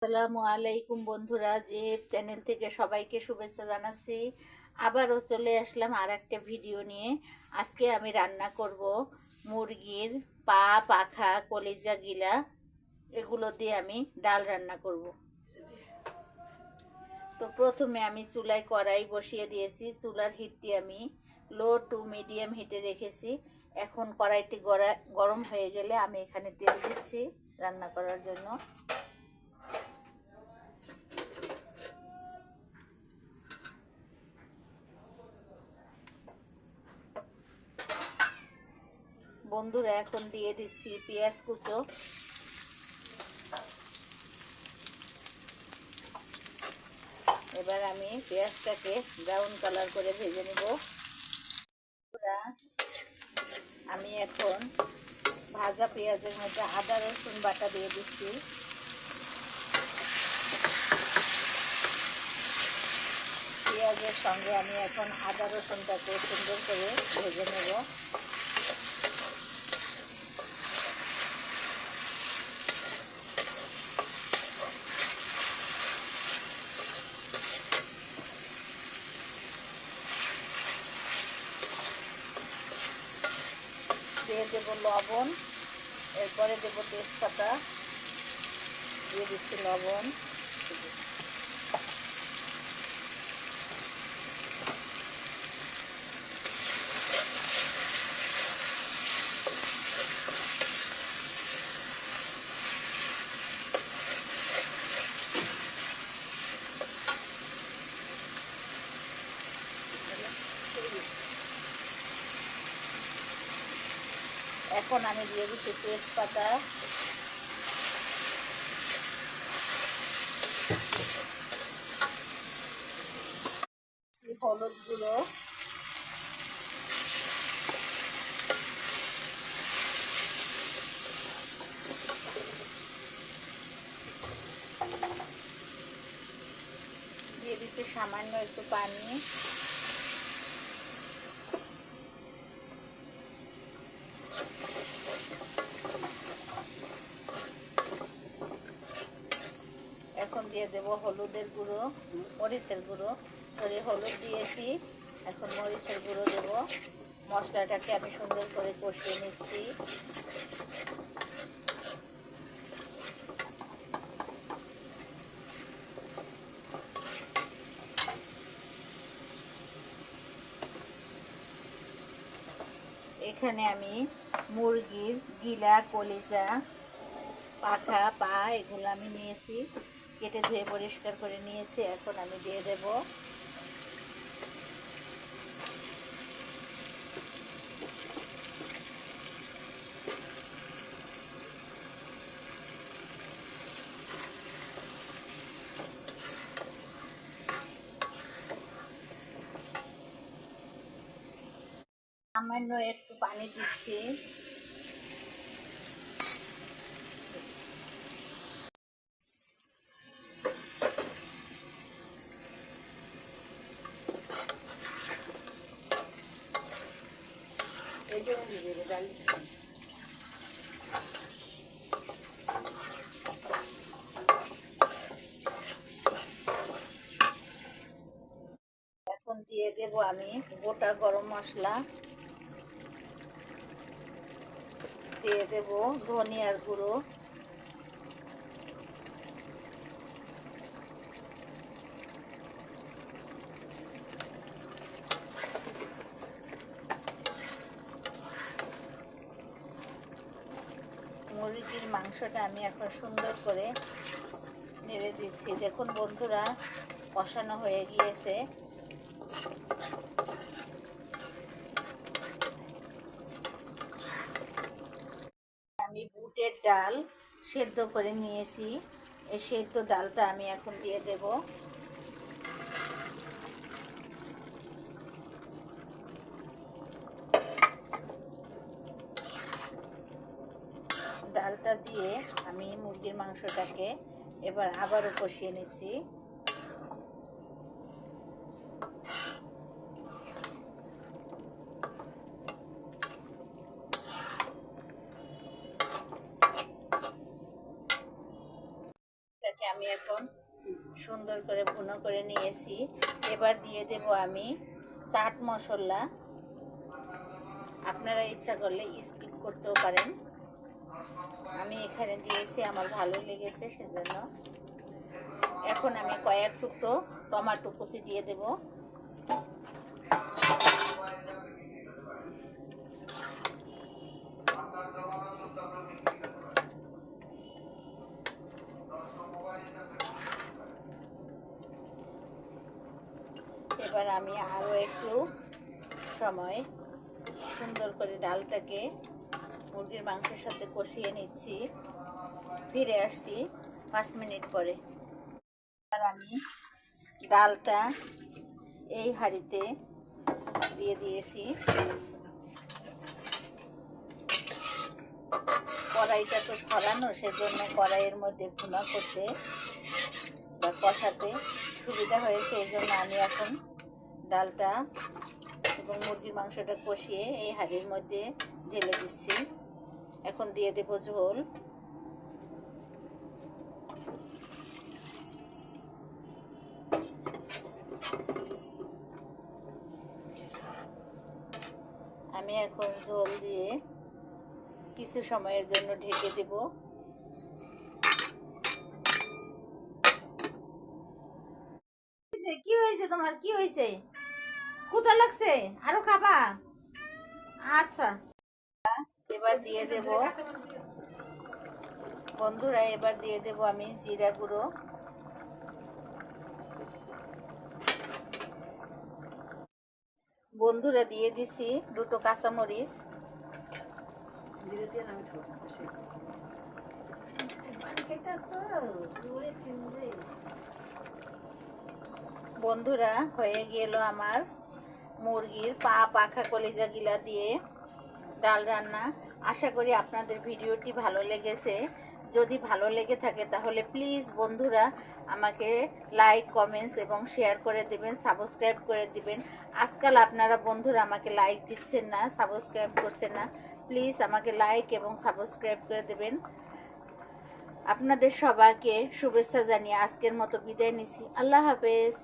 আসসালামু আলাইকুম বন্ধুরা, যে চ্যানেল থেকে সবাইকে শুভেচ্ছা জানাচ্ছি। আবারও চলে আসলাম আর একটা ভিডিও নিয়ে। আজকে আমি রান্না করব মুরগির পা, পাখা, কলিজা, গিলা, এগুলো দিয়ে আমি ডাল রান্না করব। তো প্রথমে আমি চুলায় কড়াই বসিয়ে দিয়েছি। চুলার হিটটি আমি লো টু মিডিয়াম হিটে রেখেছি। এখন কড়াইটি গরম হয়ে গেলে আমি এখানে তেল দিচ্ছি রান্না করার জন্য। বন্ধুরা, এখন দিয়ে দিচ্ছি পেঁয়াজ কুচো। এবার আমি পেঁয়াজটাকে ব্রাউন কালার করে ভেজে নেব। আমি এখন ভাজা পেঁয়াজের মধ্যে আদা রসুন বাটা দিয়ে দিচ্ছি। পেঁয়াজের সঙ্গে আমি এখন আদা রসুনটাকে সুন্দর করে ভেজে নেব। দিয়ে দেবো লবণ, এরপরে দেবো তেজপাতা, দিয়ে দিচ্ছি লবণ। এখন আমি দিয়ে দিচ্ছি তেজপাতা, হলুদ গুঁড়ো, দিয়ে দিচ্ছি সামান্য একটু পানি। এখন দিয়ে দেবো হলুদের গুঁড়ো, মরিচের গুঁড়ো, হলুদ দিয়েছি, এখন মরিচের গুঁড়ো দেবো। মশলাটাকে আমি সুন্দর করে কষিয়ে নিচ্ছি। এখানে আমি মুরগির গিলা, কলিজা, পাখা, পা এগুলো আমি নিয়েছি, কেটে ধুয়ে পরিষ্কার করে নিয়েছি। এখন আমি দিয়ে দেব। সামান্য একটু পানি দিচ্ছি। এখন দিয়ে দেব আমি গোটা গরম মশলা, দিয়ে দেব ধনিয়ার গুঁড়ো, মুরগির মাংসটা আমি এখন সুন্দর করে নেড়ে দিচ্ছি। দেখুন বন্ধুরা, কষানো হয়ে গিয়েছে। আমি বুটের ডাল সেদ্ধ করে নিয়েছি, এই সেদ্ধ ডালটা আমি এখন দিয়ে দেব। ডালটা দিয়ে আমি মুরগির মাংসটাকে এবার আবারও কষিয়ে নিচ্ছি। আমি এখন সুন্দর করে ভুনো করে নিয়েছি। এবার দিয়ে দেব আমি চাট মশলা। আপনারা ইচ্ছা করলে স্কিপ করতেও পারেন, আমি এখানে দিয়েছি, আমার ভালো লেগেছে সেজন্য। এখন আমি কয়েক টুকরো টমেটো কুচি দিয়ে দেব। এবার আমি আরও একটু সময় সুন্দর করে ডালটাকে মুরগির মাংসের সাথে কষিয়ে নিচ্ছি। ফিরে আসছি 5 মিনিট পরে। আর আমি ডালটা এই হাঁড়িতে দিয়ে দিয়েছি। কড়াইটা তো ছড়ানো, সেজন্য কড়াইয়ের মধ্যে ভুনা করতে বা কষাতে সুবিধা হয়েছে। এই জন্য আমি এখন ডালটা এবং মুরগির মাংসটা কষিয়ে এই হাঁড়ির মধ্যে ঢেলে দিচ্ছি। এখন দিয়ে দেব ঝোল। আমি এখন ঝোল দিয়ে কিছু সময়ের জন্য ঢেকে দেব। কি হয়েছে তোমার, কি হয়েছে? ক্ষুধা লাগছে? আরো খাবা? আচ্ছা, এবার দিয়ে দেব বন্ধুরা, এবার দিয়ে দেব আমি জিরা গুঁড়ো। বন্ধুরা দিয়ে দিছি 2টো কাঁচামরিচ। বন্ধুরা, হয়ে গেল আমার মুরগির পা পাখা কলিজা গিলা দিয়ে ডাল রান্না। আশা করি আপনাদের ভিডিওটি ভালো লেগেছে। যদি ভালো লেগে থাকে তাহলে প্লিজ বন্ধুরা আমাকে লাইক, কমেন্টস এবং শেয়ার করে দিবেন, সাবস্ক্রাইব করে দিবেন। আজকাল আপনারা বন্ধুরা আমাকে লাইক দিচ্ছেন না, সাবস্ক্রাইব করছেন না। প্লিজ আমাকে লাইক এবং সাবস্ক্রাইব করে দেবেন। আপনাদের সবাইকে শুভেচ্ছা জানিয়ে আজকের মতো বিদায় নিছি। আল্লাহ হাফেজ।